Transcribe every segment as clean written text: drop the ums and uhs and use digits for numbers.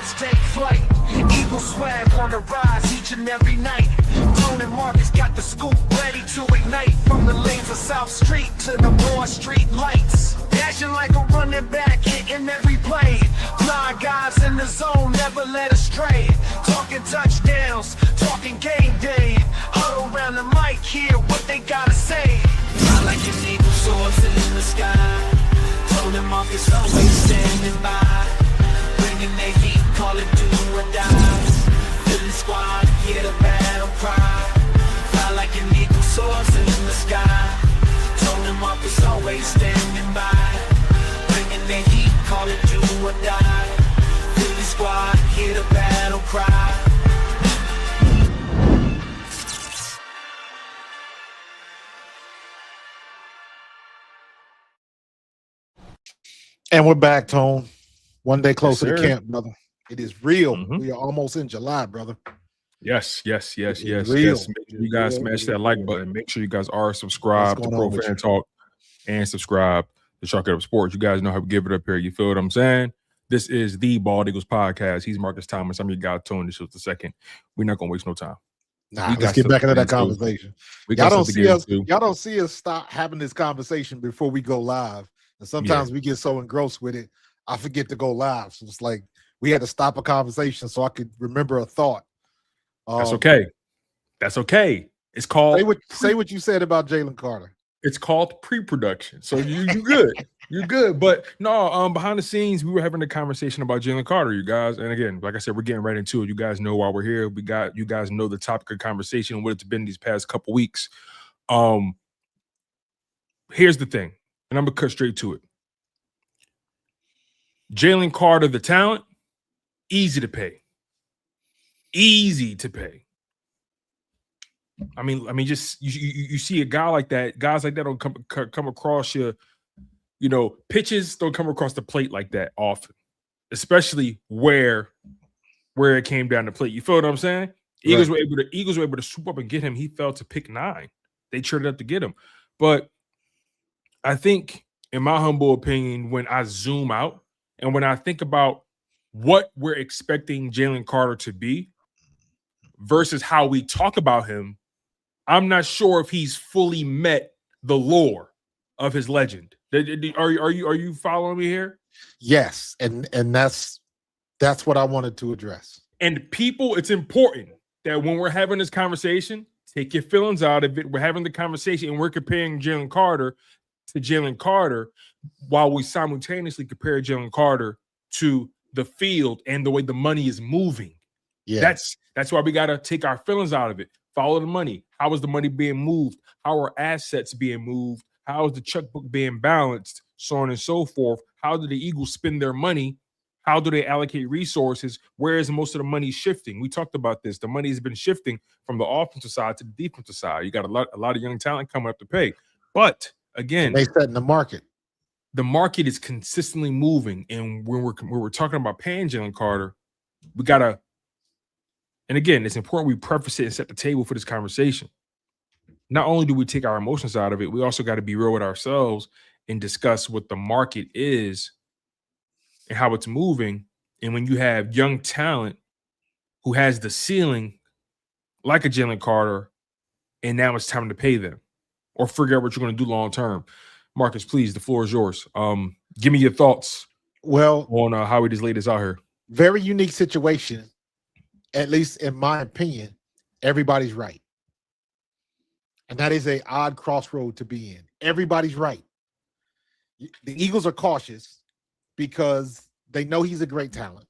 shots take flight. Eagle swag on the rise each and every night. Tone and Marcus got the scoop ready to ignite. From the lanes of South Street to the Broad Street lights. Dashing like a running back, hitting every play. Flying guys in the zone, never led astray. Talking touchdowns, talking game day. Huddle around the mic, hear what they gotta say. Fly like an eagle soaring in the sky. Tone and Marcus always standing by. Bringing their heat, call it do or die. Philly squad, hear the battle cry. Fly like an eagle soaring in the sky. Tone and Marcus always standing by. Bringing their heat, call it do or die. Philly squad, hear the battle cry. And we're back, Tone. One day closer Yes, to sir. camp, brother. It is real. Mhm. We are almost in July, brother. Yes. Real. Make sure you guys Real. smash that like button. Make sure you guys are subscribed to going Pro on with Fan you? Talk and subscribe to Chalk It Up Sports. You guys know how we give it up here. You feel what I'm saying? This is the Bald Eagles podcast. He's Marcus Thomas. I'm your guy, Tony. This was the second. We're not gonna waste no time. Nah, We let's got get back stuff into to that get into. conversation. We Y'all got don't stuff to see get us. into. Y'all don't see us stop having this conversation before we go live. And sometimes we get so engrossed with it, I forget to go live. So it's like we had to stop a conversation so I could remember a thought. That's okay. That's okay. It's called Say what you said about Jalen Carter. It's called pre-production. So you good. You're good. But no, behind the scenes, we were having a conversation about Jalen Carter, you guys. And again, like I said, we're getting right into it. You guys know why we're here. You guys know the topic of conversation, what it's been these past couple weeks. Here's the thing, and I'm gonna cut straight to it. Jalen Carter, the talent, easy to pay. Easy to pay. I mean, just you see a guy like that, guys like that don't come across pitches don't come across the plate like that often, especially where it came down the plate. You feel what I'm saying? Eagles were able to swoop up and get him. He fell to pick 9. They traded up to get him. But I think, in my humble opinion, when I zoom out and when I think about what we're expecting Jalen Carter to be versus how we talk about him, I'm not sure if he's fully met the lore of his legend. Are you following me here? Yes, and that's what I wanted to address. And people, it's important that when we're having this conversation, take your feelings out of it. We're having the conversation and we're comparing Jalen Carter to Jalen Carter while we simultaneously compare Jalen Carter to the field and the way the money is moving. Yeah, that's why we got to take our feelings out of it. Follow the money. How is the money being moved? How are assets being moved? How is the checkbook being balanced? So on and so forth. How do the Eagles spend their money? How do they allocate resources? Where is most of the money shifting? We talked about this. The money has been shifting from the offensive side to the defensive side. You got a lot of young talent coming up to pay. But again, they set in the market. The market is consistently moving. And when we're talking about paying Jalen Carter, we got to, and again, it's important we preface it and set the table for this conversation. Not only do we take our emotions out of it, we also got to be real with ourselves and discuss what the market is and how it's moving. And when you have young talent who has the ceiling like a Jalen Carter, and now it's time to pay them or figure out what you're going to do long term. Marcus, please, the floor is yours. Give me your thoughts on how we just laid this out here. Very unique situation. At least in my opinion, everybody's right. And that is an odd crossroad to be in. Everybody's right. The Eagles are cautious because they know he's a great talent.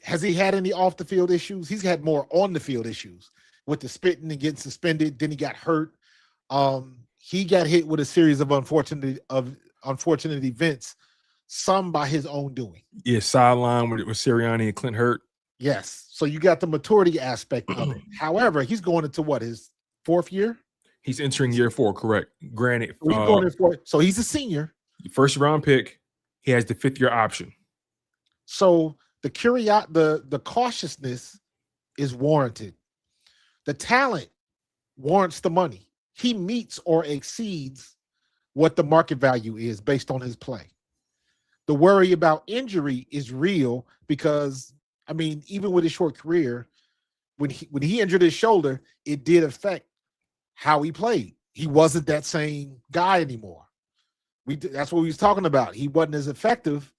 Has he had any off the field issues? He's had more on the field issues with the spitting and getting suspended. Then he got hurt. He got hit with a series of unfortunate events, some by his own doing. Yeah, sideline with Sirianni and Clint hurt. Yes. So you got the maturity aspect of it. However, he's going into his 4th year? He's entering year 4, correct. Granted. So he's a senior. First round pick. He has the 5th year option. So the cautiousness is warranted. The talent warrants the money. He meets or exceeds what the market value is based on his play. The worry about injury is real because, I mean, even with his short career, when he injured his shoulder, it did affect how he played. He wasn't that same guy anymore. That's what we was talking about. He wasn't as effective,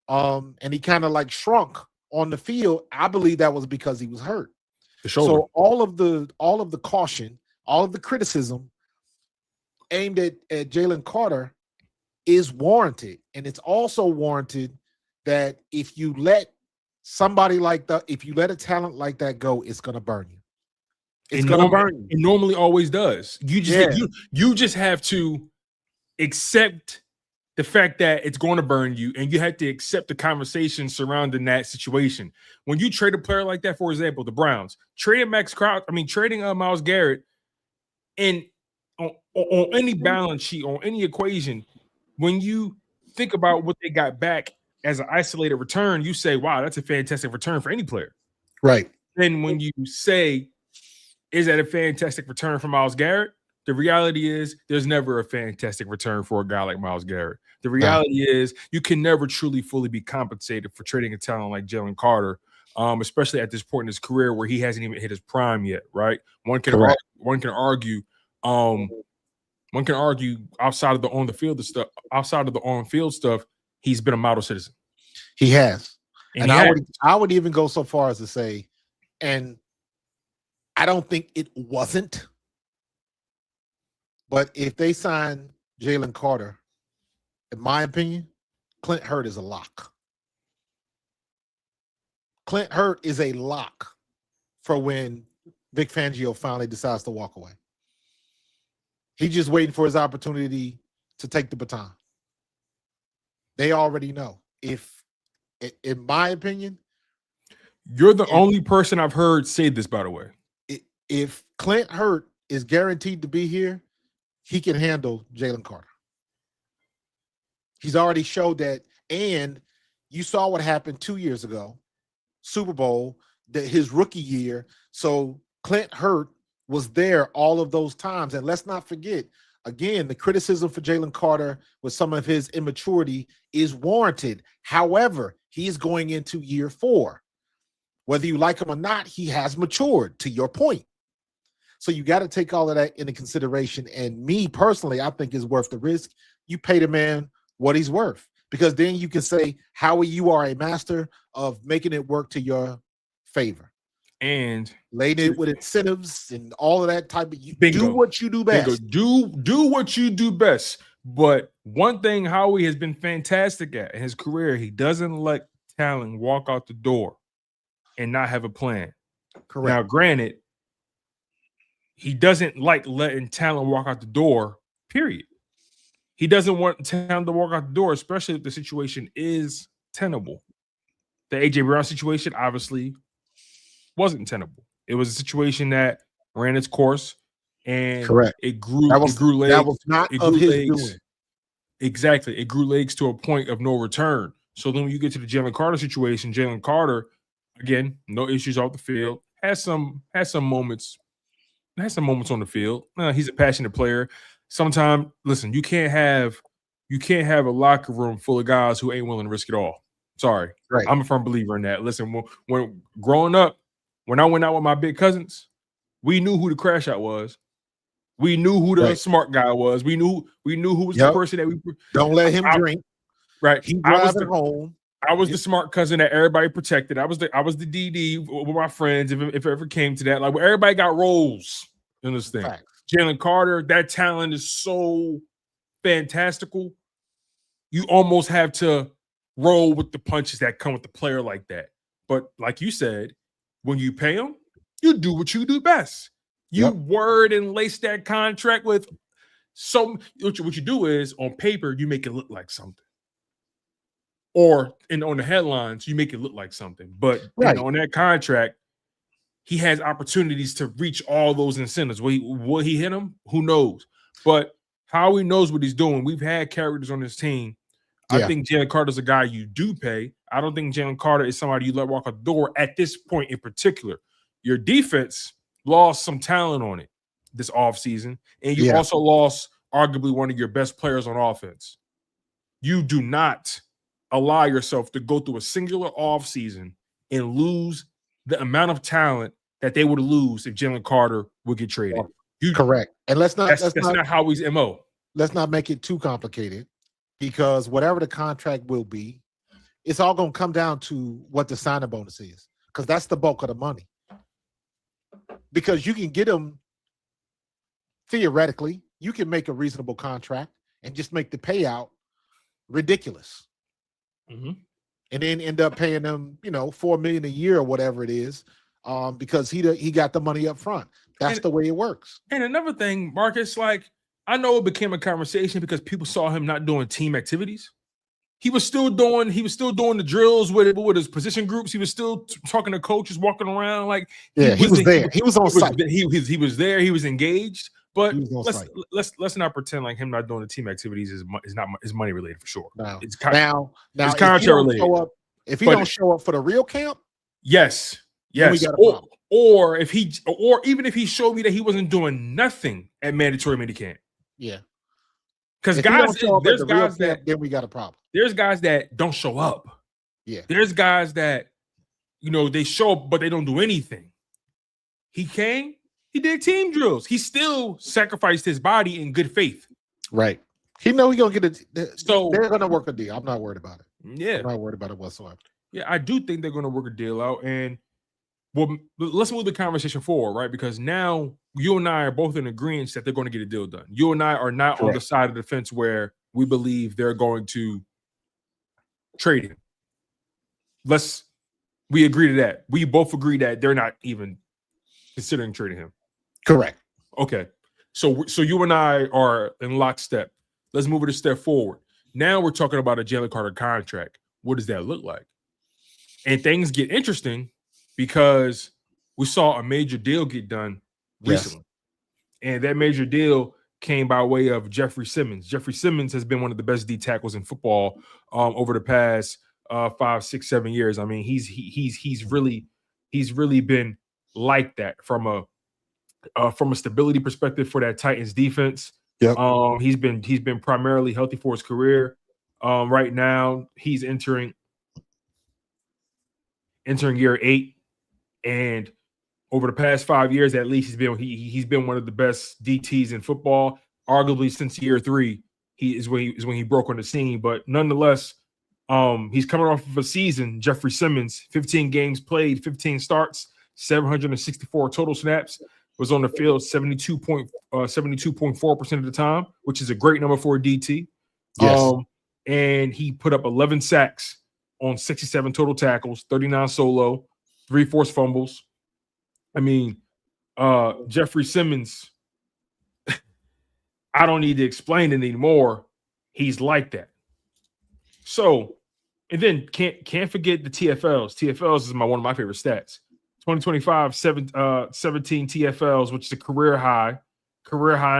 and he kind of like shrunk on the field. I believe that was because he was hurt. The shoulder. So all of the caution, all of the criticism aimed at Jalen Carter is warranted, and it's also warranted that if you let a talent like that go, it's gonna burn you. It's gonna burn you. It normally always does. You just have to accept the fact that it's going to burn you, and you have to accept the conversation surrounding that situation. When you trade a player like that, for example, the Browns trading Myles Garrett, and on any balance sheet, on any equation, when you think about what they got back as an isolated return, you say, wow, that's a fantastic return for any player. Right. Then when you say, is that a fantastic return for Myles Garrett? The reality is there's never a fantastic return for a guy like Myles Garrett. The reality is you can never truly fully be compensated for trading a talent like Jalen Carter, especially at this point in his career where he hasn't even hit his prime yet, right? One can argue outside of the on-field stuff, he's been a model citizen. He has. And I would even go so far as to say, and I don't think it wasn't, but if they sign Jalen Carter, in my opinion, Clint Hurt is a lock. Clint Hurt is a lock for when Vic Fangio finally decides to walk away. He's just waiting for his opportunity to take the baton. They already know. In my opinion, you're the only person I've heard say this, by the way. If Clint Hurt is guaranteed to be here, he can handle Jalen Carter. He's already showed that, and you saw what happened 2 years ago, Super Bowl, his rookie year. So Clint Hurt was there all of those times. And let's not forget, again, the criticism for Jalen Carter with some of his immaturity is warranted. However, he is going into year 4. Whether you like him or not, he has matured, to your point. So you got to take all of that into consideration. And me personally, I think is worth the risk. You pay the man what he's worth, because then you can say, Howie, you are a master of making it work to your favor. And laid it with incentives and all of that type of do what you do best. Do what you do best. But one thing Howie has been fantastic at in his career, he doesn't let talent walk out the door and not have a plan. Correct. Now, granted, he doesn't like letting talent walk out the door, period. He doesn't want talent to walk out the door, especially if the situation is tenable. The A.J. Brown situation obviously wasn't tenable. It was a situation that ran its course, and it grew legs. That was not of his doing. Exactly. It grew legs to a point of no return. So then when you get to the Jalen Carter situation, Jalen Carter, again, no issues off the field, has some moments on the field. He's a passionate player. Sometimes, listen, you can't have a locker room full of guys who ain't willing to risk it all. Sorry. Right. I'm a firm believer in that. Listen, when growing up, when I went out with my big cousins, we knew who the crash out was. We knew who the smart guy was. We knew who was the person that we don't let him drink. Right. He driving home. I was the smart cousin that everybody protected. I was the DD with my friends if it ever came to that. Like, everybody got roles in this thing. Fact. Jalen Carter, that talent is so fantastical. You almost have to roll with the punches that come with the player like that. But like you said, when you pay him, you do what you do best. You word and lace that contract with what you do is, on paper, you make it look like something. Or on the headlines, you make it look like something. But on that contract, he has opportunities to reach all those incentives. Will he hit them? Who knows? But Howie knows what he's doing. We've had characters on this team. I think Jalen Carter's a guy you do pay. I don't think Jalen Carter is somebody you let walk out the door at this point in particular. Your defense lost some talent on it this offseason, and you also lost arguably one of your best players on offense. You do not allow yourself to go through a singular offseason and lose the amount of talent that they would lose if Jalen Carter would get traded. Correct. And that's not how he's MO. Let's not make it too complicated, because whatever the contract will be, it's all going to come down to what the signing bonus is, because that's the bulk of the money. Because you can get them, theoretically, you can make a reasonable contract and just make the payout ridiculous. Mm-hmm. And then end up paying them, $4 million a year or whatever it is, because he got the money up front. That's the way it works. And another thing, Marcus, like, I know it became a conversation because people saw him not doing team activities. He was still doing the drills with his position groups. He was still talking to coaches, walking around. Like, he was there. He was on site. He was there. He was engaged. But let's not pretend like him not doing the team activities is money related for sure. Now it's contract related. If he don't show up for the real camp, yes, or even if he showed me that he wasn't doing nothing at mandatory minicamp, yeah. Because there's guys that then we got a problem. There's guys that don't show up. Yeah. There's guys that they show up but they don't do anything. He came. He did team drills. He still sacrificed his body in good faith. Right. He know he's gonna get it. So they're gonna work a deal. I'm not worried about it. Yeah. I'm not worried about it whatsoever. Yeah, I do think they're gonna work a deal out. And let's move the conversation forward, right? Because now you and I are both in agreement that they're going to get a deal done. You and I are not on the side of the fence where we believe they're going to trade him. We agree to that. We both agree that they're not even considering trading him. Correct. Okay. So you and I are in lockstep. Let's move it a step forward. Now we're talking about a Jalen Carter contract. What does that look like? And things get interesting because we saw a major deal get done recently. Yes. And that major deal came by way of Jeffrey Simmons. Jeffrey Simmons has been one of the best D tackles in football over the past 5, 6, 7 years. I mean, he's really been like that from a stability perspective for that Titans defense. Yep. He's been primarily healthy for his career. Right now, he's entering year 8, and over the past 5 years, at least, he's been one of the best DTs in football. Arguably, since year 3, when he broke on the scene. But nonetheless, he's coming off of a season. Jeffrey Simmons, 15 games played, 15 starts, 764 total snaps. Was on the field 72.4% of the time, which is a great number for a DT. Yes. And he put up 11 sacks on 67 total tackles, 39 solo, 3 forced fumbles. I mean, Jeffrey Simmons, I don't need to explain it anymore. He's like that. So, and then can't forget the TFLs. TFLs is one of my favorite stats. 2025, 17 TFLs, which is a career high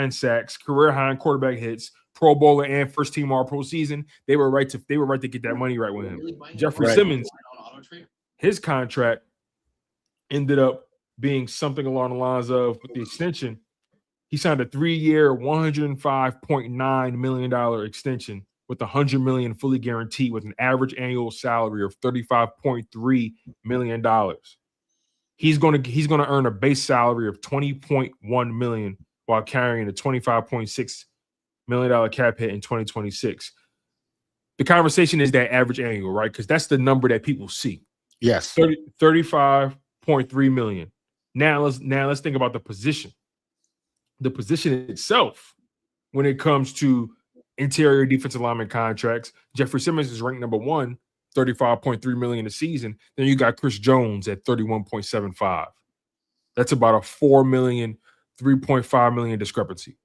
in sacks, career high in quarterback hits, Pro Bowler and first team All Pro season. They were right to get that money right with him. Jeffrey Simmons, his contract ended up being something along the lines of, with the extension, he signed a 3-year, $105.9 million extension with $100 million fully guaranteed, with an average annual salary of $35.3 million. He's going to earn a base salary of $20.1 million while carrying a $25.6 million cap hit in 2026. The conversation is that average annual, right? Because that's the number that people see. Yes. 35.3 million. Now let's think about the position. The position itself, when it comes to interior defensive lineman contracts, Jeffrey Simmons is ranked number 1. 35.3 million a season. Then you got Chris Jones at 31.75. That's about a 4 million, 3.5 million discrepancy.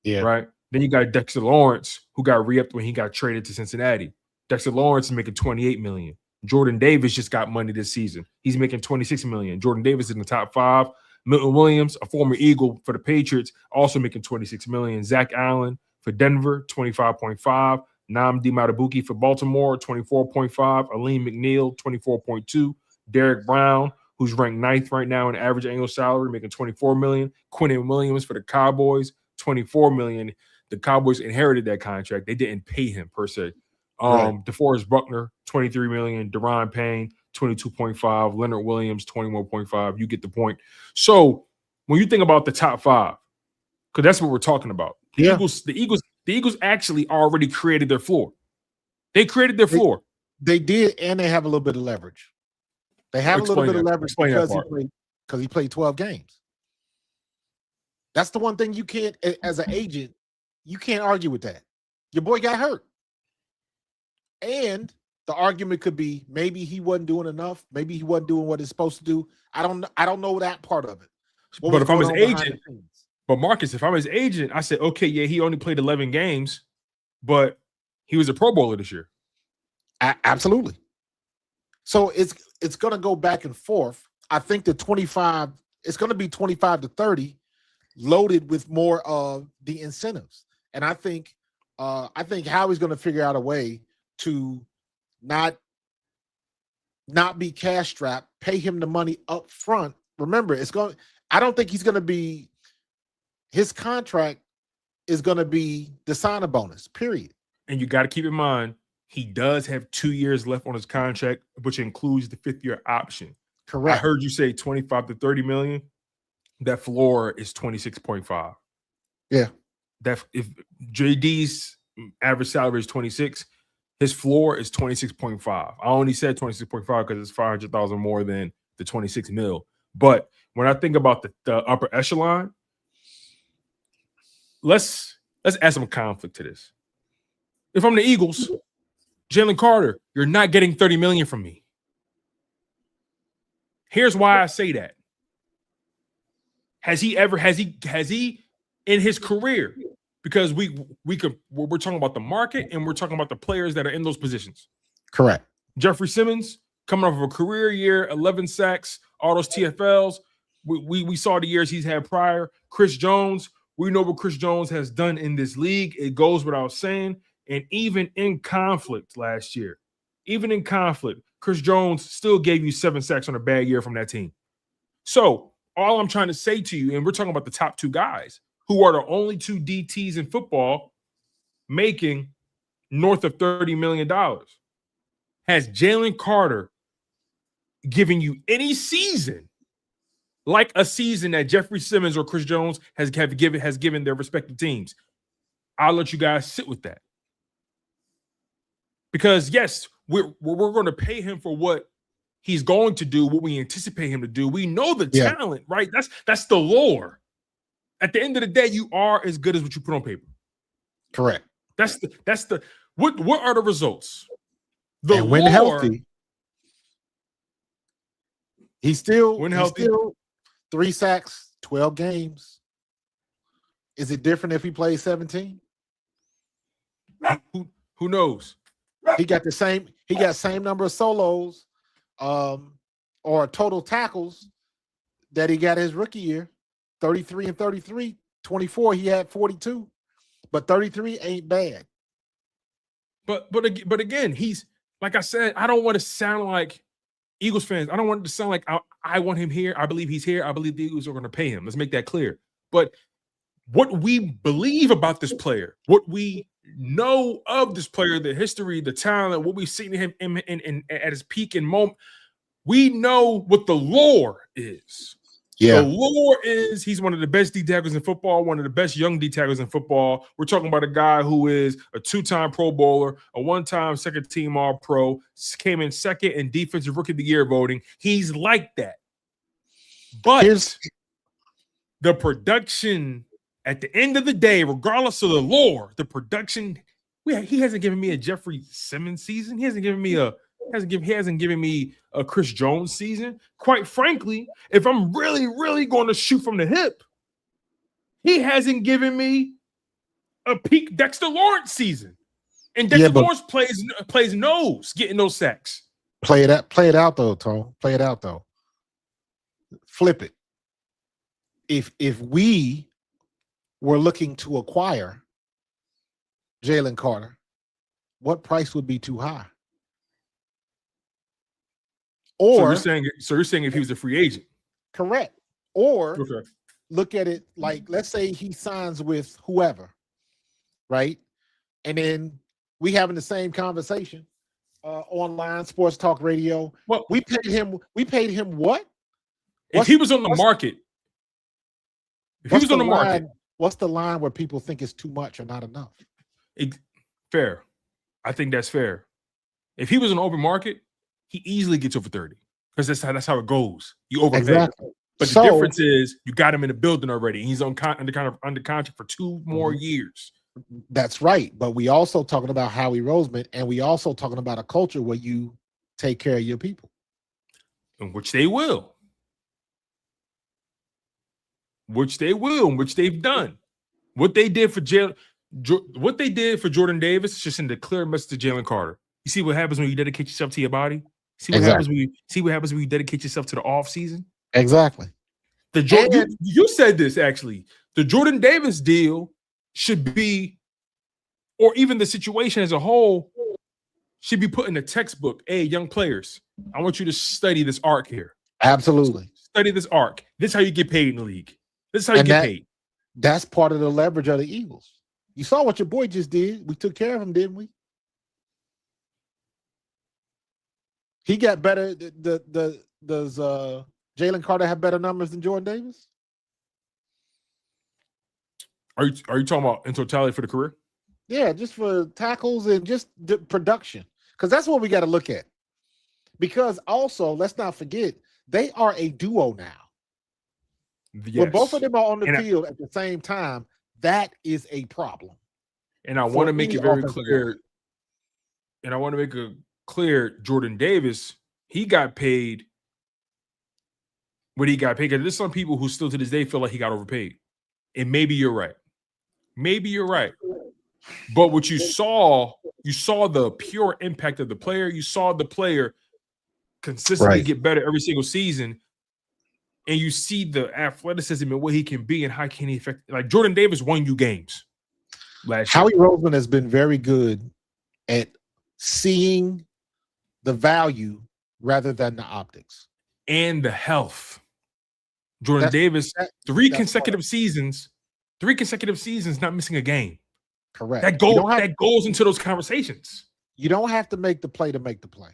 Yeah. Right. Then you got Dexter Lawrence, who got re-upped when he got traded to Cincinnati. Dexter Lawrence is making 28 million. Jordan Davis just got money this season. He's making 26 million. Jordan Davis is in the top 5. Milton Williams, a former Eagle for the Patriots, also making 26 million. Zach Allen for Denver, 25.5. Nam Dimabuki for Baltimore, 24.5. Aleem McNeil, 24.2. Derek Brown, who's ranked 9th right now in average annual salary, making 24 million. Quinnen Williams for the Cowboys, 24 million. The Cowboys inherited that contract. They didn't pay him per se. Right. DeForest Buckner, 23 million. Deron Payne, 22.5. Leonard Williams, 21.5. You get the point. So when you think about the top five, because that's what we're talking about. Yeah. The Eagles actually already created their floor. They created their floor. They did, and they have a little bit of leverage. They have a little bit of leverage because he played 12 games. That's the one thing you can't, as an agent, you can't argue with that. Your boy got hurt. And the argument could be maybe he wasn't doing enough. Maybe he wasn't doing what he's supposed to do. I don't know that part of it. But if I'm his agent, but Marcus, if I'm his agent, I said, okay, yeah, he only played 11 games, but he was a Pro Bowler this year. Absolutely. So it's going to go back and forth. I think the 25, it's going to be 25 to 30 loaded with more of the incentives. And I think Howie's going to figure out a way to not be cash strapped, pay him the money up front. Remember, I don't think he's going to be, his contract is going to be the sign-on bonus, period. And you got to keep in mind, he does have 2 years left on his contract, which includes the 5th-year option. Correct. I heard you say 25 to 30 million. That floor is 26.5. Yeah. That if JD's average salary is 26, his floor is 26.5. I only said 26.5 because it's 500,000 more than the 26 mil. But when I think about the upper echelon, let's add some conflict to this. If I'm the Eagles, Jalen Carter, you're not getting 30 million from me. Here's why I say that. Has he in his career? Because we're talking about the market and we're talking about the players that are in those positions. Correct. Jeffrey Simmons coming off of a career year, 11 sacks, all those TFLs. We saw the years he's had prior. Chris Jones, we know what Chris Jones has done in this league. It goes without saying. And even in conflict last year, Chris Jones still gave you 7 sacks on a bad year from that team. So all I'm trying to say to you, and we're talking about the top 2 guys who are the only 2 DTs in football making north of $30 million. Has Jalen Carter given you any season like a season that Jeffrey Simmons or Chris Jones has given their respective teams? I'll let you guys sit with that. Because yes, we're going to pay him for what he's going to do, what we anticipate him to do. We know the talent, right? That's the lore. At the end of the day, you are as good as what you put on paper. Correct. That's the what are the results? And when healthy, he's still 3 sacks, 12 games. Is it different if he plays 17? Who knows? He got same number of solos or total tackles that he got his rookie year. 33 and 33, 24, he had 42. But 33 ain't bad. But again, he's, like I said, I don't want to sound like Eagles fans. I don't want it to sound like I want him here. I believe he's here. I believe the Eagles are going to pay him. Let's make that clear. But what we believe about this player, what we know of this player, the history, the talent, what we've seen him in at his peak and moment, we know what the lore is. Yeah. The lore is he's one of the best D tackles in football, one of the best young D tackles in football. We're talking about a guy who is a 2-time Pro Bowler, a 1-time second-team All-Pro, came in second in Defensive Rookie of the Year voting. He's like that. But the production, at the end of the day, regardless of the lore, the production, he hasn't given me a Jeffrey Simmons season. He hasn't given me a Chris Jones season. Quite frankly, if I'm really, really going to shoot from the hip, he hasn't given me a peak Dexter Lawrence season. And Dexter Lawrence plays nose, getting those sacks. Play it out though, Tone. Play it out though. Flip it. If we were looking to acquire Jalen Carter, what price would be too high? Or so you're saying if he was a free agent. Correct. Or look at it like, let's say he signs with whoever, right? And then We having the same conversation online, sports talk radio. Well, We paid him. We paid him what? if he was on the market, what's the line where people think it's too much or not enough? Fair. I think that's fair. If he was on the open market, he easily gets over 30 because that's how it goes. You overpay. Exactly. But the difference is you got him in the building already. He's under contract for 2 more years. That's right. But we also talking about Howie Roseman, and we also talking about a culture where you take care of your people. In which they will. Which they've done. What they did for Jordan Davis is just in the clear message to Jalen Carter. You see what happens when you dedicate yourself to your body? See what happens when you dedicate yourself to the off season? Exactly. You said this actually. The Jordan Davis deal should be, or even the situation as a whole, should be put in a textbook. Hey, young players, I want you to study this arc here. Absolutely. Study this arc. This is how you get paid in the league. This is how you get paid. That's part of the leverage of the Eagles. You saw what your boy just did. We took care of him, didn't we? He got better. Does Jalen Carter have better numbers than Jordan Davis? Are you talking about in totality for the career? Yeah, just for tackles and just the production. Because that's what we got to look at. Because also, let's not forget, they are a duo now. Yes. When both of them are on the field at the same time, that is a problem. And I want to make it very clear. And I want to make it clear, Jordan Davis, he got paid what he got paid. Because there's some people who still to this day feel like he got overpaid. And maybe you're right. Maybe you're right. But what you saw the pure impact of the player. You saw the player consistently get better every single season. And you see the athleticism and what he can be and how can he affect. Like Jordan Davis won you games last year. Howie Roseman has been very good at seeing the value rather than the optics. And the health. Jordan Davis, three consecutive seasons, not missing a game. Correct. That goes into those conversations. You don't have to make the play to make the play.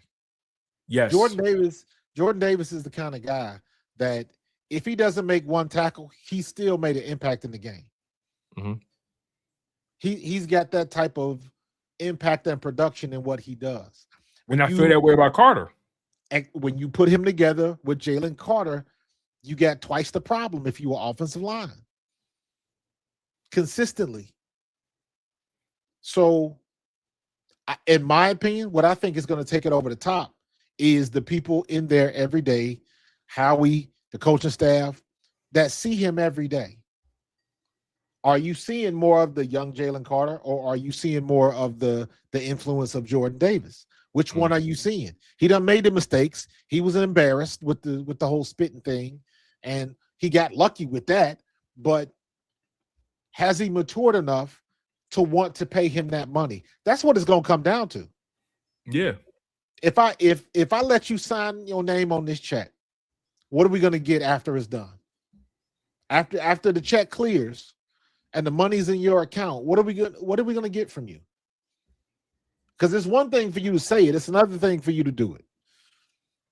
Yes. Jordan Davis is the kind of guy that if he doesn't make one tackle, he still made an impact in the game. Mm-hmm. He's got that type of impact and production in what he does. And I feel that way about Carter. When you put him together with Jalen Carter, you got twice the problem if you were offensive line. Consistently. So, in my opinion, what I think is going to take it over the top is the people in there every day, Howie, the coaching staff, that see him every day. Are you seeing more of the young Jalen Carter, or are you seeing more of the influence of Jordan Davis? Which one are you seeing? He done made the mistakes. He was embarrassed with the whole spitting thing, and he got lucky with that. But has he matured enough to want to pay him that money? That's what it's going to come down to. Yeah. If I let you sign your name on this check, what are we going to get after it's done? After the check clears and the money's in your account, what are we going to get from you? Because it's one thing for you to say it, it's another thing for you to do it.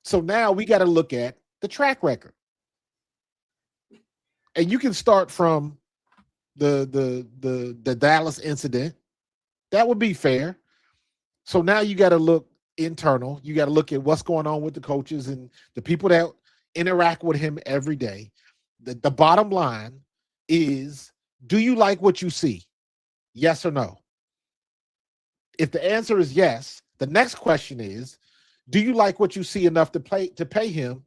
So now we got to look at the track record. And you can start from the Dallas incident. That would be fair. So now you got to look internal. You got to look at what's going on with the coaches and the people that interact with him every day. The bottom line is, do you like what you see? Yes or no? If the answer is yes, the next question is, do you like what you see enough to pay him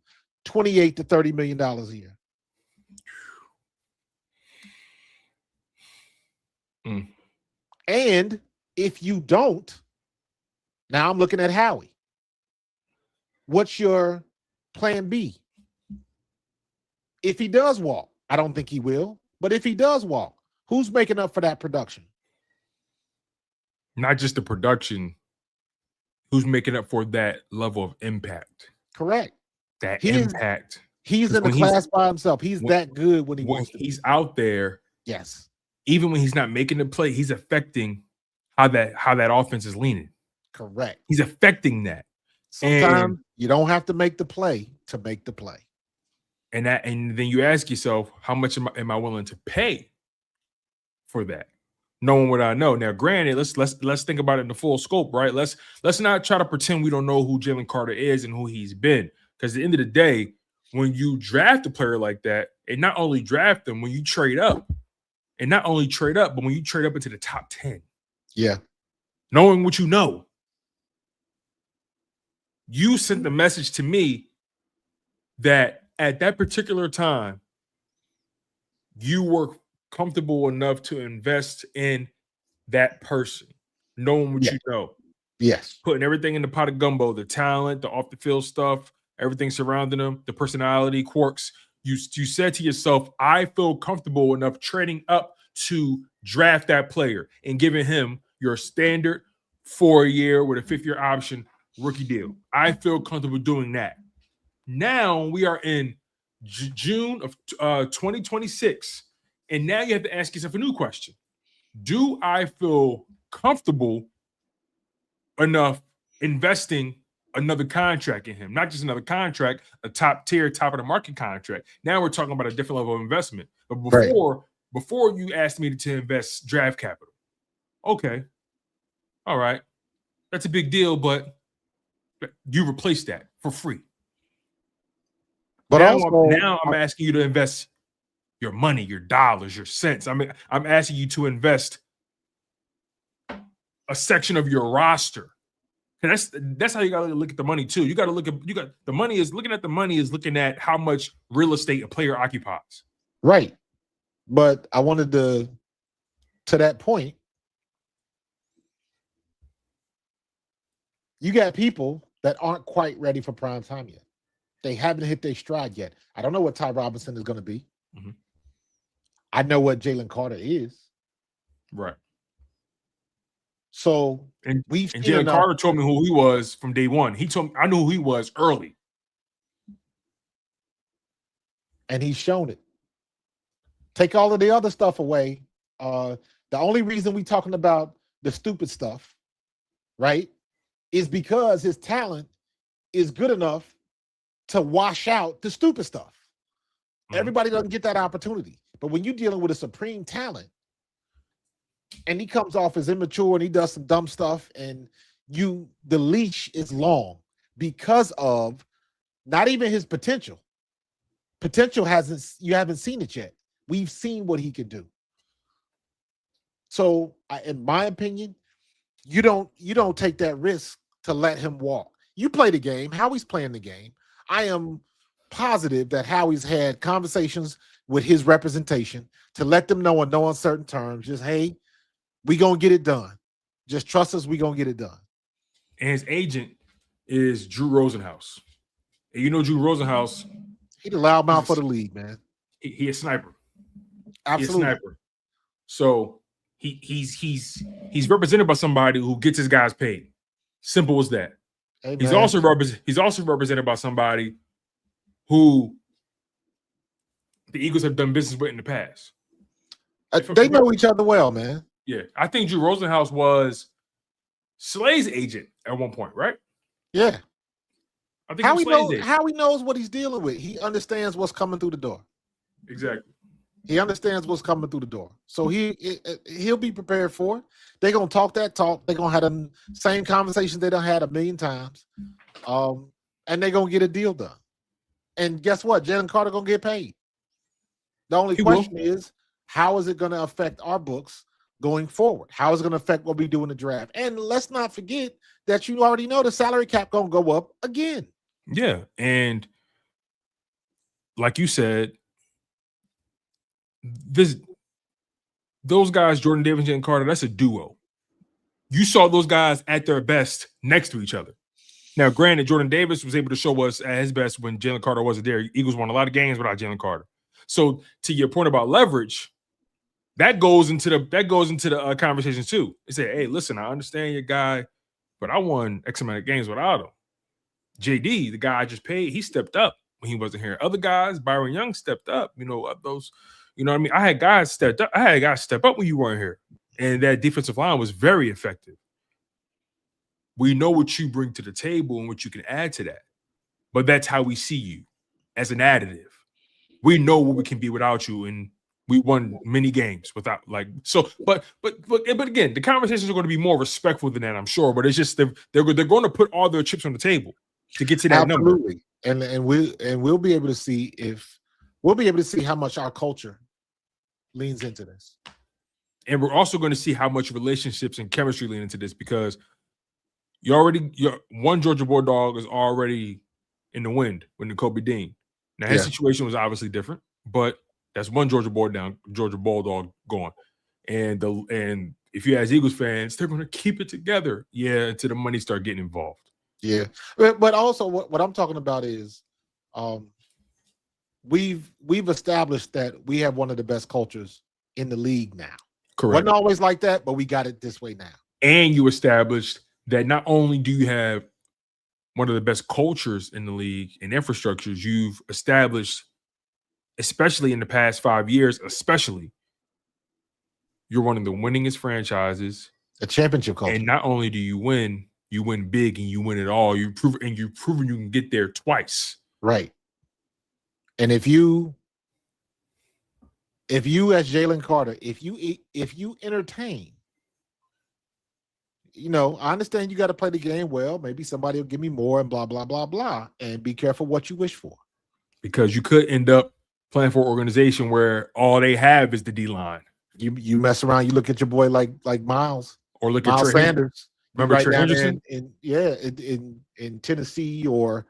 $28 to $30 million a year? And if you don't, now I'm looking at Howie. What's your plan B? If he does walk, I don't think he will, but if he does walk, who's making up for that production? Not just the production, who's making up for that level of impact? Correct. Impact. He's in a class by himself. He's that good when he's out there. Yes. Even when he's not making the play, he's affecting how that offense is leaning. Correct. He's affecting that. Sometimes you don't have to make the play to make the play. And then you ask yourself, how much am I willing to pay for that? Knowing what I know. Now, granted, let's think about it in the full scope, right? Let's not try to pretend we don't know who Jalen Carter is and who he's been. Because at the end of the day, when you draft a player like that, and not only draft them, when you trade up, and not only trade up, but when you trade up into the top 10. Yeah. Knowing what you know, you sent the message to me that at that particular time, you were comfortable enough to invest in that person, knowing what you know. Yes. Putting everything in the pot of gumbo, the talent, the off the field stuff, everything surrounding them, the personality, quirks. You said to yourself, I feel comfortable enough trading up to draft that player and giving him your standard 4-year with a 5th-year option rookie deal. I feel comfortable doing that. Now we are in June of 2026, and now you have to ask yourself a new question. Do I feel comfortable enough investing another contract in him? Not just another contract, a top tier, top of the market contract. Now we're talking about a different level of investment. But before you asked me to invest draft capital, okay, all right, that's a big deal, but you replace that for free. But now I'm asking you to invest your money, your dollars, your cents. I'm asking you to invest a section of your roster. And that's how you got to look at the money too. You got to looking at the money is looking at how much real estate a player occupies. Right. But I wanted to that point, you got people that aren't quite ready for prime time yet. They haven't hit their stride yet. I don't know what Ty Robinson is going to be. Mm-hmm. I know what Jalen Carter is. Right. So Jalen Carter told me who he was from day one. He told me I knew who he was early. And he's shown it. Take all of the other stuff away. The only reason we're talking about the stupid stuff, right, is because his talent is good enough to wash out the stupid stuff. Mm-hmm. Everybody doesn't get that opportunity. But when you're dealing with a supreme talent and he comes off as immature and he does some dumb stuff and the leash is long because of not even his potential. Potential you haven't seen it yet. We've seen what he can do. So in my opinion, you don't take that risk to let him walk. You play the game, Howie's playing the game. I am positive that Howie's had conversations with his representation to let them know in no uncertain terms, just, hey, we going to get it done. Just trust us, we going to get it done. And his agent is Drew Rosenhaus. And you know Drew Rosenhaus. He's the loudmouth for the league, man. He a sniper. Absolutely. He's a sniper. So he's represented by somebody who gets his guys paid. Simple as that. Hey, he's also represented by somebody who the Eagles have done business with in the past. They know each other well, man. Yeah, I think Drew Rosenhaus was Slay's agent at one point, right? Yeah. I think how he knows what he's dealing with. He understands what's coming through the door. Exactly. He understands what's coming through the door. So he'll be prepared for it. They're going to talk that talk. They're going to have the same conversations they done had a million times. And they're going to get a deal done. And guess what? Jalen Carter going to get paid. The only question is, how is it going to affect our books going forward? How is it going to affect what we do in the draft? And let's not forget that you already know the salary cap going to go up again. Yeah. And like you said, those guys, Jordan Davis and Carter, that's a duo. You saw those guys at their best next to each other. Now, granted, Jordan Davis was able to show us at his best when Jalen Carter wasn't there. Eagles won a lot of games without Jalen Carter. So, to your point about leverage, that goes into the conversation too. They say, "Hey, listen, I understand your guy, but I won X amount of games without him." JD, the guy I just paid, he stepped up when he wasn't here. Other guys, Byron Young stepped up. You know, those. You know what I mean? I had guys step up when you weren't here. And that defensive line was very effective. We know what you bring to the table and what you can add to that. But that's how we see you, as an additive. We know what we can be without you, and we won many games without so. But again, the conversations are going to be more respectful than that, I'm sure. But it's just they're going to put all their chips on the table to get to that number. Absolutely, and we'll be able to see how much our culture leans into this, and we're also going to see how much relationships and chemistry lean into this, because one Georgia Bulldog is already in the wind with Nakobe Dean. Now his situation was obviously different, but that's one Georgia Bulldog gone. And if you ask Eagles fans, they're going to keep it together, until the money start getting involved. Yeah, but also what I'm talking about is, we've established that we have one of the best cultures in the league now. Correct. Wasn't always like that, but we got it this way now. And you established that not only do you have one of the best cultures in the league and infrastructures, you've established, especially in the past 5 years, you're one of the winningest franchises. A championship culture. And not only do you win big and you win it all. You've proven you can get there twice. Right. And if you as Jalen Carter, if you entertain, I understand you got to play the game well. Maybe somebody will give me more and blah, blah, blah, blah. And be careful what you wish for. Because you could end up playing for an organization where all they have is the D-line. You mess around, you look at your boy like Miles. Or look Miles at Trey Sanders. Remember Trey Henderson? In Tennessee, or,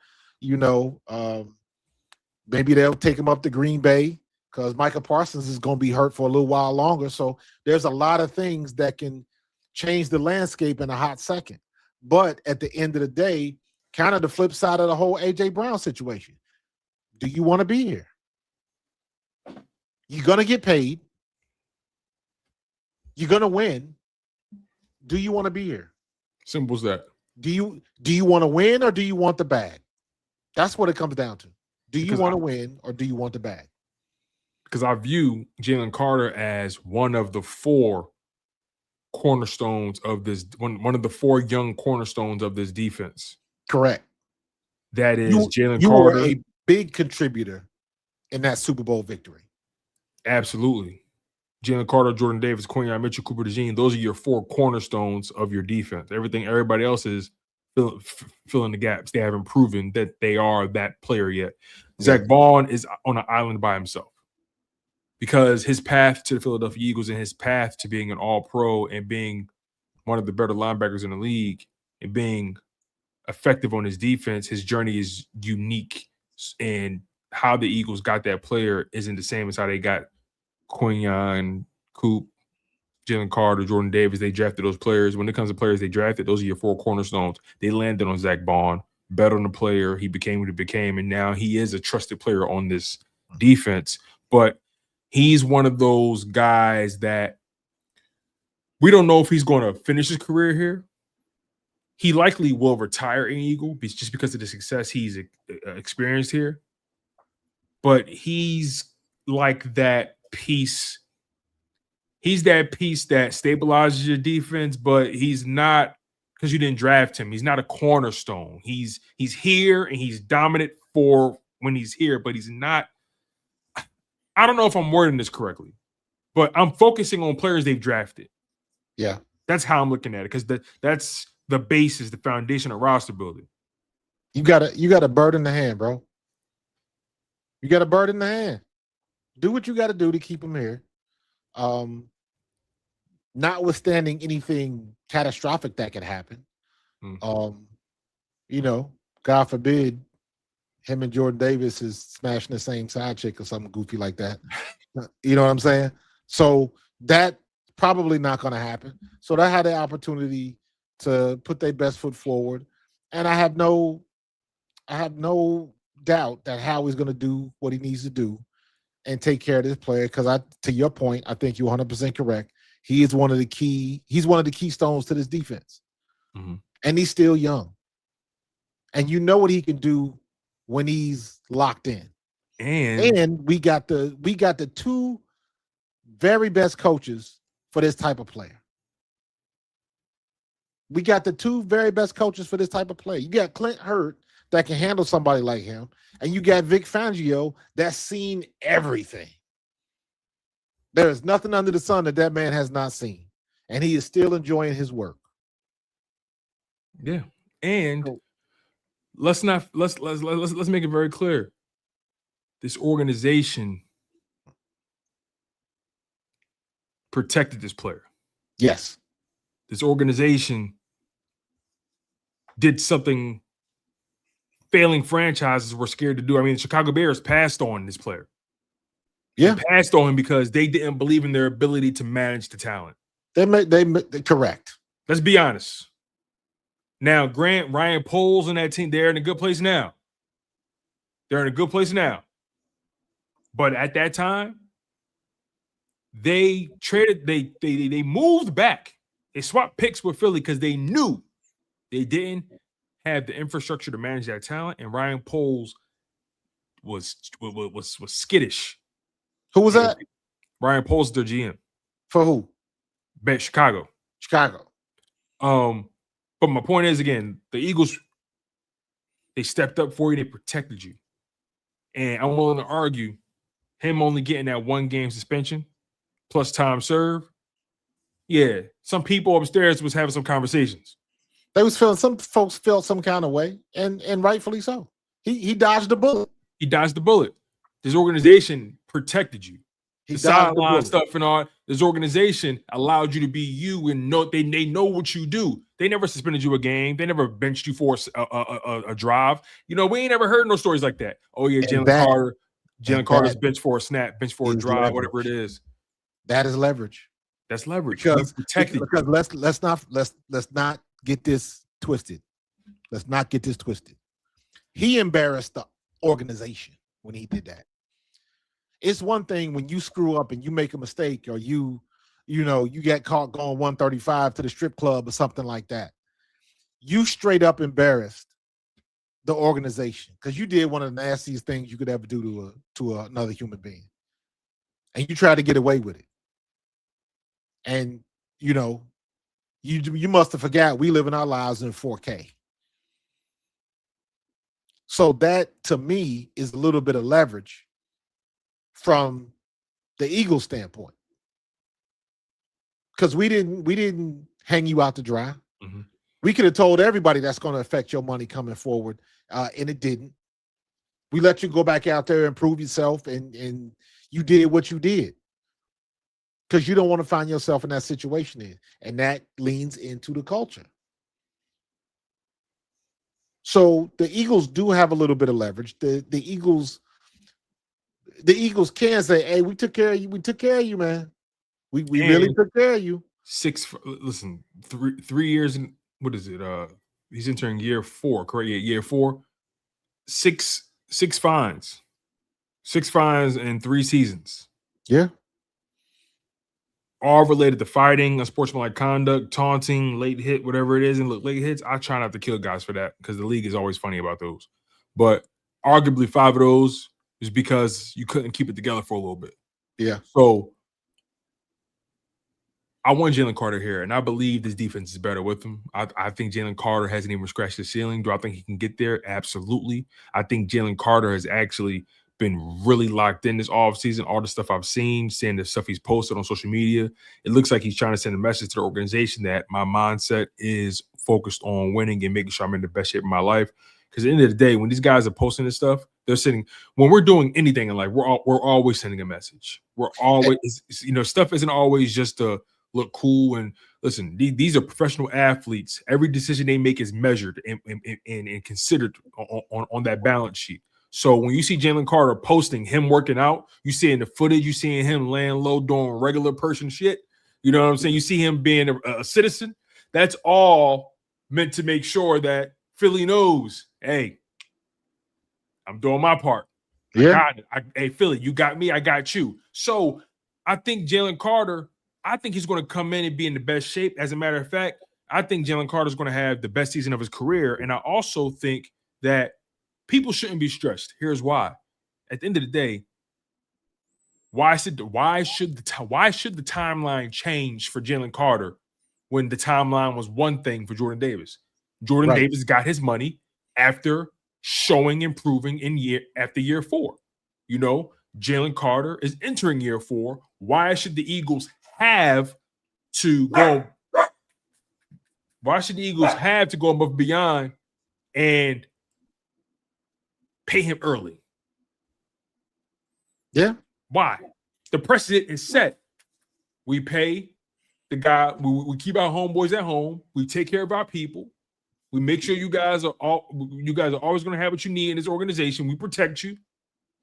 maybe they'll take him up to Green Bay because Micah Parsons is going to be hurt for a little while longer. So there's a lot of things that can change the landscape in a hot second. But at the end of the day, kind of the flip side of the whole A.J. Brown situation. Do you want to be here? You're going to get paid. You're going to win. Do you want to be here? Simple as that. Do you want to win, or do you want the bag? That's what it comes down to. Do you want to win, or do you want the bag? Because I view Jalen Carter as one of the four cornerstones of this, one of the four young cornerstones of this defense. Correct. That is Jalen Carter. You were a big contributor in that Super Bowl victory. Absolutely. Jalen Carter, Jordan Davis, Quinyon Mitchell, Cooper DeJean, those are your four cornerstones of your defense. Everybody else is filling the gaps. They haven't proven that they are that player yet. Yeah. Zach Vaughn is on an island by himself because his path to the Philadelphia Eagles and his path to being an all-pro and being one of the better linebackers in the league and being effective on his defense, his journey is unique. And how the Eagles got that player isn't the same as how they got Quinyon, Coop, Jalen Carter, Jordan Davis. They drafted those players. When it comes to players they drafted, those are your four cornerstones. They landed on Zach Vaughn, bet on the player. He became what he became, and now he is a trusted player on this defense. But he's one of those guys that we don't know if he's going to finish his career here. He likely will retire an Eagle just because of the success he's experienced here. But he's like that piece. He's that piece that stabilizes your defense, but he's not, because you didn't draft him, he's not a cornerstone. He's here and he's dominant for when he's here, but he's not. I don't know if I'm wording this correctly, but I'm focusing on players they've drafted. Yeah. That's how I'm looking at it, because that's the basis, the foundation of roster building. You got a bird in the hand, bro. You got a bird in the hand. Do what you got to do to keep him here. Notwithstanding anything catastrophic that could happen. God forbid him and Jordan Davis is smashing the same side chick or something goofy like that. You know what I'm saying? So that probably not going to happen. So they had the opportunity to put their best foot forward. And I have no doubt that Howie's going to do what he needs to do and take care of this player. Because to your point, I think you're 100% correct. He's one of the keystones to this defense. Mm-hmm. And he's still young. And you know what he can do when he's locked in. And we got the two very best coaches for this type of player. We got the two very best coaches for this type of play. You got Clint Hurt that can handle somebody like him, and you got Vic Fangio that's seen everything. There is nothing under the sun that man has not seen, and he is still enjoying his work. Yeah, and So, let's make it very clear. This organization protected this player. yes. This organization did something failing franchises were scared to do. I mean, the Chicago Bears passed on this player. Yeah. They passed on him because they didn't believe in their ability to manage the talent. They correct. Let's be honest. Now, Grant, Ryan Poles and that team, they're in a good place now. They're in a good place now. But at that time, they traded, they moved back. They swapped picks with Philly because they knew they didn't have the infrastructure to manage that talent, and Ryan Poles was skittish. Who was that? Ryan Poles, their GM. For who? Bet Chicago. Chicago. But my point is, again, the Eagles, they stepped up for you, they protected you. And I'm willing to argue him only getting that 1 game suspension plus time served. Yeah, some people upstairs was having some conversations. They was feeling, some folks felt some kind of way, and rightfully so. He dodged the bullet. He dodged the bullet. This organization protected you. He The dodged the sideline bullet. stuff and all. This organization allowed you to be you, and they know what you do. They never suspended you a game. They never benched you for a drive. You know, we ain't never heard no stories like that. Oh yeah, Jalen Carter's benched for a snap, benched for a drive, whatever it is. That is leverage. That's leverage. Because let's not get this twisted. Let's not get this twisted. He embarrassed the organization when he did that. It's one thing when you screw up and you make a mistake, or you get caught going 135 to the strip club or something like that. You straight up embarrassed the organization because you did one of the nastiest things you could ever do to another human being, and you tried to get away with it. And you must have forgot we live in our lives in 4K. So that, to me, is a little bit of leverage from the Eagles standpoint, because we didn't hang you out to dry. Mm-hmm. We could have told everybody that's going to affect your money coming forward, and it didn't. We let you go back out there and prove yourself, and you did what you did because you don't want to find yourself in that situation, and that leans into the culture. So the Eagles do have a little bit of leverage. The Eagles can say, "Hey, we took care of you. We took care of you, man. We really took care of you." 3 years and what is it? He's entering year 4, correct? Yeah, year 4. 6 fines. 6 fines in 3 seasons. Yeah. All related to fighting, unsportsmanlike conduct, taunting, late hit, whatever it is. And look, late hits, I try not to kill guys for that because the league is always funny about those. But arguably 5 of those is because you couldn't keep it together for a little bit. Yeah. So I want Jalen Carter here, and I believe this defense is better with him. I think Jalen Carter hasn't even scratched the ceiling. Do I think he can get there? Absolutely. I think Jalen Carter has actually been really locked in this offseason. All the stuff I've seen, seeing the stuff he's posted on social media, it looks like he's trying to send a message to the organization that my mindset is focused on winning and making sure I'm in the best shape of my life. Because at the end of the day, when these guys are posting this stuff, they're sending, when we're doing anything in life, we're always sending a message. We're always, stuff isn't always just to look cool. And listen, these are professional athletes. Every decision they make is measured and considered on that balance sheet. So when you see Jalen Carter posting him working out, you see in the footage, you seeing him laying low doing regular person shit. You know what I'm saying? You see him being a citizen. That's all meant to make sure that Philly knows, hey, I'm doing my part. Yeah. I got it. Hey, Philly, you got me. I got you. So I think Jalen Carter, I think he's going to come in and be in the best shape. As a matter of fact, I think Jalen Carter is going to have the best season of his career. And I also think that people shouldn't be stressed. Here's why. At the end of the day, why should the timeline change for Jalen Carter when the timeline was one thing for Jordan Davis. Jordan Right. Davis got his money after showing improving in year 4. You know, Jalen Carter is entering year 4. Why should the Eagles have to go? Why should the Eagles have to go above beyond and pay him early? Yeah. Why? The precedent is set. We pay the guy. We keep our homeboys at home. We take care of our people. We make sure you guys are always going to have what you need in this organization. We protect you.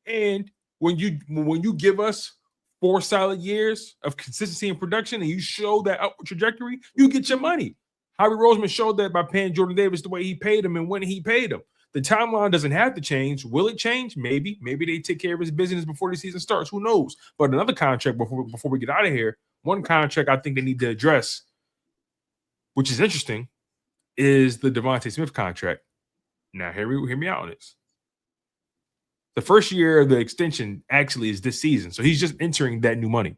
And when you give us 4 solid years of consistency and production, and you show that upward trajectory, you get your money. Howie Roseman showed that by paying Jordan Davis the way he paid him and when he paid him. The timeline doesn't have to change. Will it change? Maybe. Maybe they take care of his business before the season starts. Who knows? But another contract before we get out of here, one contract I think they need to address, which is interesting, is the Devontae Smith contract. Now, hear me out on this. The first year of the extension actually is this season. So he's just entering that new money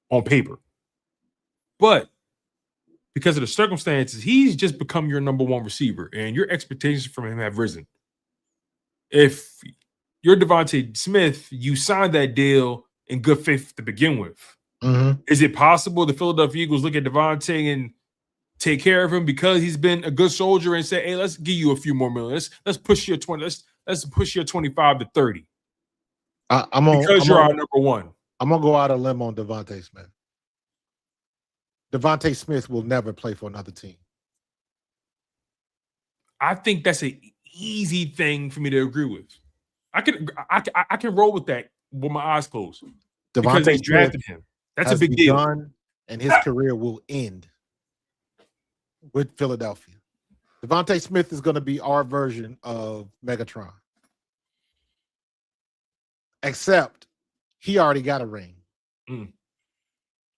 on paper. But because of the circumstances, he's just become your number 1 receiver, and your expectations from him have risen. If you're Devontae Smith, you signed that deal in good faith to begin with. Mm-hmm. Is it possible the Philadelphia Eagles look at Devontae and take care of him because he's been a good soldier and say, hey, let's give you a few more millions. Let's push your 20. Let's push your 25 to 30. You're our number 1. I'm gonna go out on a limb on Devontae Smith. Devontae Smith will never play for another team. I think that's an easy thing for me to agree with. I can roll with that with my eyes closed. Because they drafted him. That's a big deal. And his career will end with Philadelphia. Devontae Smith is going to be our version of Megatron. Except he already got a ring.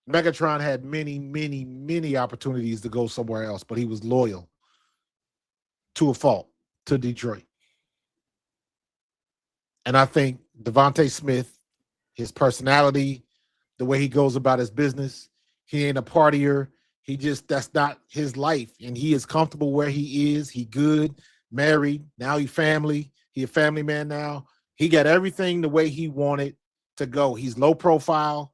Megatron had many, many, many opportunities to go somewhere else, but he was loyal to a fault to Detroit. And I think Devontae Smith, his personality, the way he goes about his business, he ain't a partier. That's not his life. And he is comfortable where he is. He good, married. Now he family. He a family man now. He got everything the way he wanted to go. He's low profile.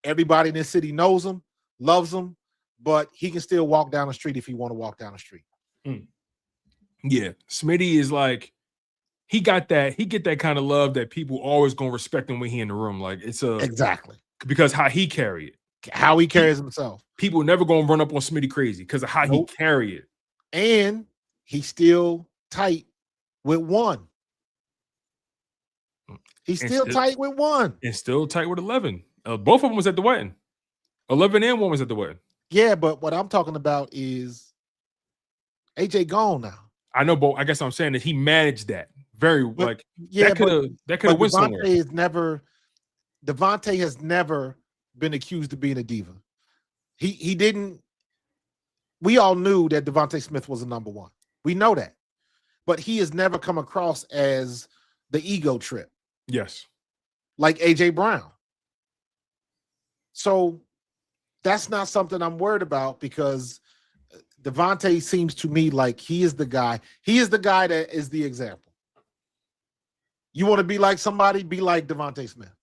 Everybody in this city knows him, loves him, but he can still walk down the street if he want to walk down the street. Yeah. Smitty is like, he get that kind of love that people always gonna respect him when he in the room. Like exactly because how he carry it. How he carries himself. People never gonna run up on Smitty crazy because of how he carry it. And he's still tight with 1. He's still tight with 1. And still tight with 11. Both of them was at the wedding. 11 and 1 was at the wedding. Yeah, but what I'm talking about is AJ gone now. I know, but I guess what I'm saying is he managed that very that could have went somewhere. Devontae has never been accused of being a diva. He didn't. We all knew that Devontae Smith was a number 1. We know that, but he has never come across as the ego trip. Yes, like AJ Brown. So that's not something I'm worried about because Devontae seems to me like he is the guy. He is the guy that is the example. You want to be like somebody, be like Devontae Smith.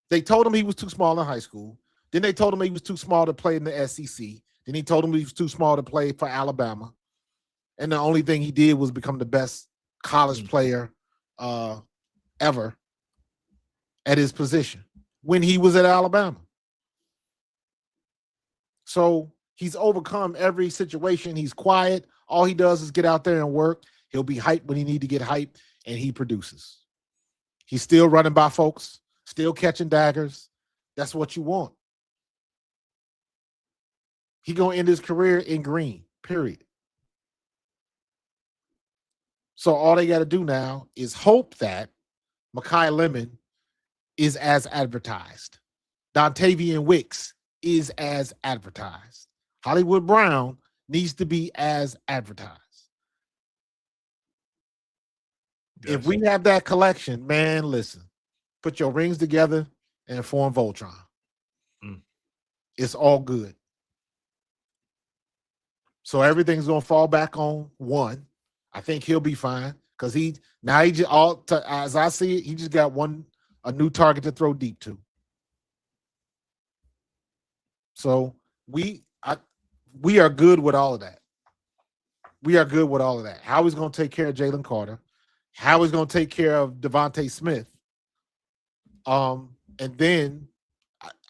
They told him he was too small in high school. Then they told him he was too small to play in the SEC. Then he told him he was too small to play for Alabama. And the only thing he did was become the best college player ever at his position when he was at Alabama. So he's overcome every situation. He's quiet. All he does is get out there and work. He'll be hyped when he need to get hyped, and he produces. He's still running by folks, still catching daggers. That's what you want. He gonna end his career in green, period. So all they got to do now is hope that Mekhi Lemon is as advertised. Dontavian Wicks is as advertised. Hollywood Brown needs to be as advertised. Yes. If we have that collection, man, listen, put your rings together and form Voltron. It's all good. So everything's gonna fall back on one. I think he'll be fine because he just as I see it, he just got a new target to throw deep to. So we are good with all of that. We are good with all of that. How he's going to take care of Jalen Carter, how he's going to take care of Devontae Smith. And then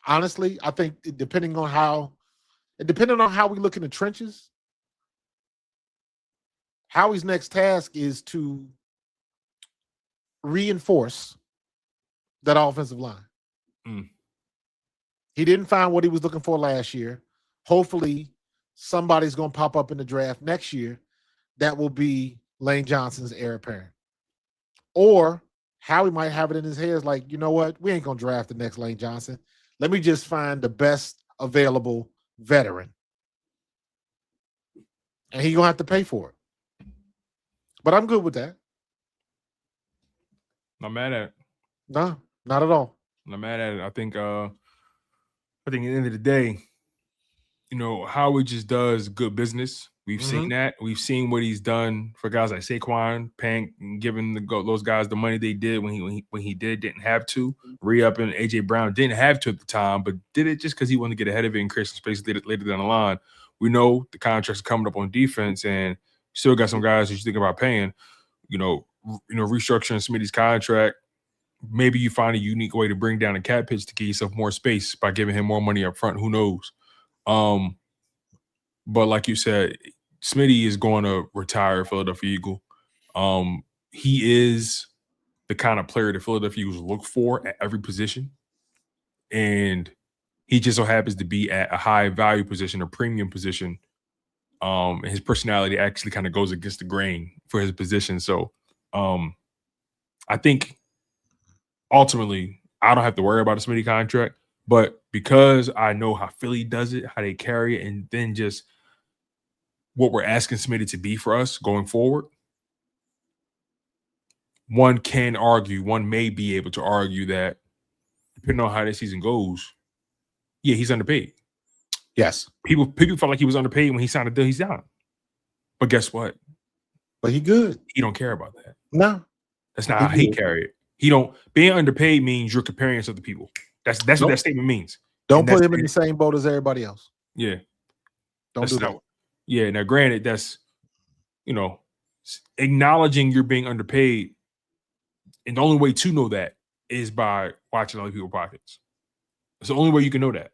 honestly, I think depending on how we look in the trenches, Howie's next task is to reinforce that offensive line. He didn't find what he was looking for last year. Hopefully, somebody's going to pop up in the draft next year that will be Lane Johnson's heir apparent. Or Howie might have it in his head like, you know what? We ain't going to draft the next Lane Johnson. Let me just find the best available veteran. And he's going to have to pay for it. But I'm good with that. Not mad at it. No, not at all. Not mad at it. I think at the end of the day, Howard just does good business. We've seen that. We've seen what he's done for guys like Saquon, paying, giving those guys the money they did when he didn't have to. Re-up and AJ Brown didn't have to at the time, but did it just because he wanted to get ahead of it and create some space later down the line. We know the contracts are coming up on defense, and still got some guys that you think about paying. Restructuring Smitty's contract. Maybe you find a unique way to bring down a cap pitch to give yourself more space by giving him more money up front. Who knows? But like you said, Smitty is going to retire Philadelphia Eagle. He is the kind of player the Philadelphia Eagles look for at every position. And he just so happens to be at a high value position, a premium position. And his personality actually kind of goes against the grain for his position. So I think ultimately I don't have to worry about a Smitty contract. But because I know how Philly does it, how they carry it, and then just what we're asking Smitty to be for us going forward, one may be able to argue that depending on how this season goes, yeah, he's underpaid. Yes. People felt like he was underpaid when he signed a deal. He's down. But guess what? But he good. He don't care about that. No. That's not how he carry it. Being underpaid means you're comparing yourself to people. That's what that statement means. Don't put him in the same boat as everybody else. Yeah. Don't do that. Yeah. Now, granted, that's, acknowledging you're being underpaid. And the only way to know that is by watching other people's pockets. It's the only way you can know that.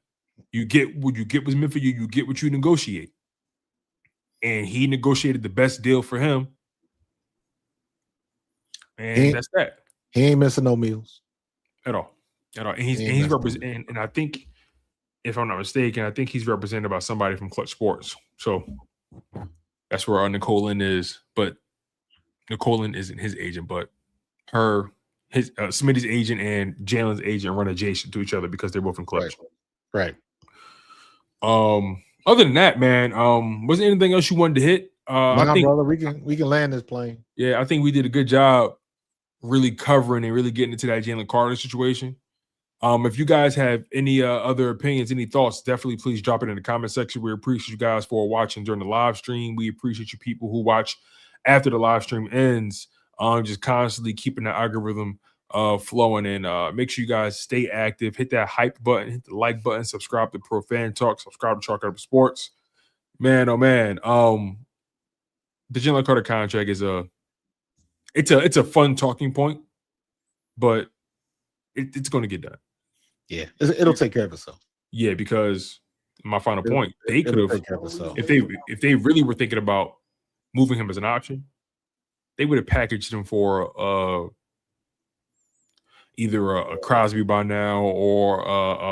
You get what you get was meant for you. You get what you negotiate. And he negotiated the best deal for him. And that's that. He ain't missing no meals. At all. And he's representing, and I think, if I'm not mistaken, I think he's represented by somebody from Clutch Sports. So that's where Nicole Lynn is. But Nicole Lynn isn't his agent, but Smitty's agent and Jalen's agent run adjacent to each other because they're both in Clutch. Right. Other than that, man, was there anything else you wanted to hit? I think, brother, we can land this plane. Yeah, I think we did a good job really covering and really getting into that Jalen Carter situation. If you guys have any other opinions, any thoughts, definitely please drop it in the comment section. We appreciate you guys for watching during the live stream. We appreciate you people who watch after the live stream ends. Just constantly keeping the algorithm flowing, and make sure you guys stay active. Hit that hype button, hit the like button, subscribe to Pro Fan Talk, subscribe to Chalk Up Sports. Man, oh man, the Jalen Carter contract is it's a fun talking point, but it's going to get done. Yeah, it'll take care of itself. Yeah, because my final point, they could have, if they really were thinking about moving him as an option, they would have packaged him for either a Crosby by now or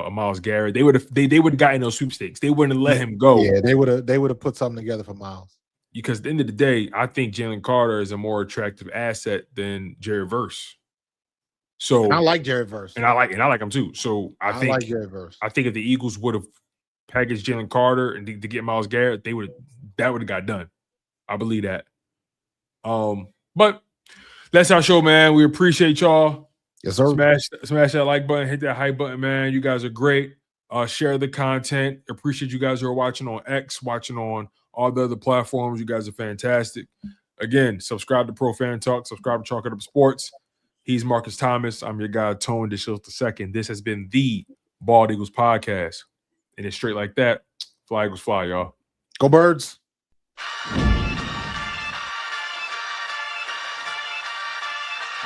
a Myles Garrett. They would have gotten those sweepstakes. They wouldn't have let him go. Yeah, they would have put something together for Myles. Because at the end of the day, I think Jalen Carter is a more attractive asset than Jerry Verse. So and I like Jerry Verse, and I like him too. So I think like Jerry Verse. I think if the Eagles would have packaged Jalen Carter and to get Myles Garrett, that would have got done. I believe that. But that's our show, man. We appreciate y'all. Yes, sir. Smash that like button, hit that hype button, man. You guys are great. Share the content. Appreciate you guys who are watching on X, watching on all the other platforms. You guys are fantastic. Again, subscribe to Pro Fan Talk. Subscribe to Chalk It Up Sports. He's Marcus Thomas. I'm your guy, Tone DeShields II. This has been the Bald Eagles Podcast. And it's straight like that. Fly Eagles fly, y'all. Go Birds.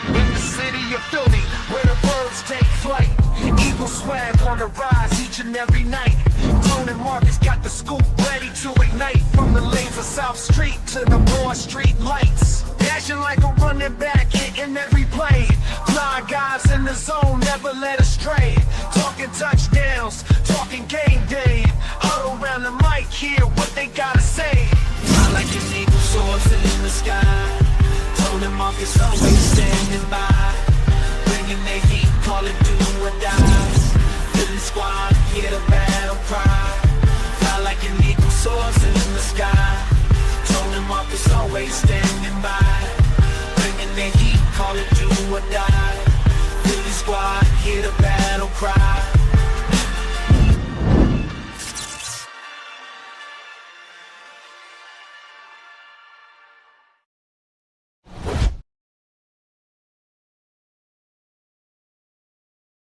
In the city of Philly, where the birds take flight, Eagle swag on the rise each and every night. Tone and Marcus got the scoop ready to ignite. From the lanes of South Street to the Broad Street lights, dashing like a running back, hitting every play. Fly guys in the zone, never led astray. Talking touchdowns, talking game day. Huddle around the mic, hear what they gotta say. I like an eagle soaring in the sky. Tone and Marcus always standing by, bringing their heat, call it do or die. Philly squad, hear the battle cry. Fly like an eagle soaring in the sky. Tone and Marcus always standing by, bringing their heat, call it do or die. Philly squad, hear the battle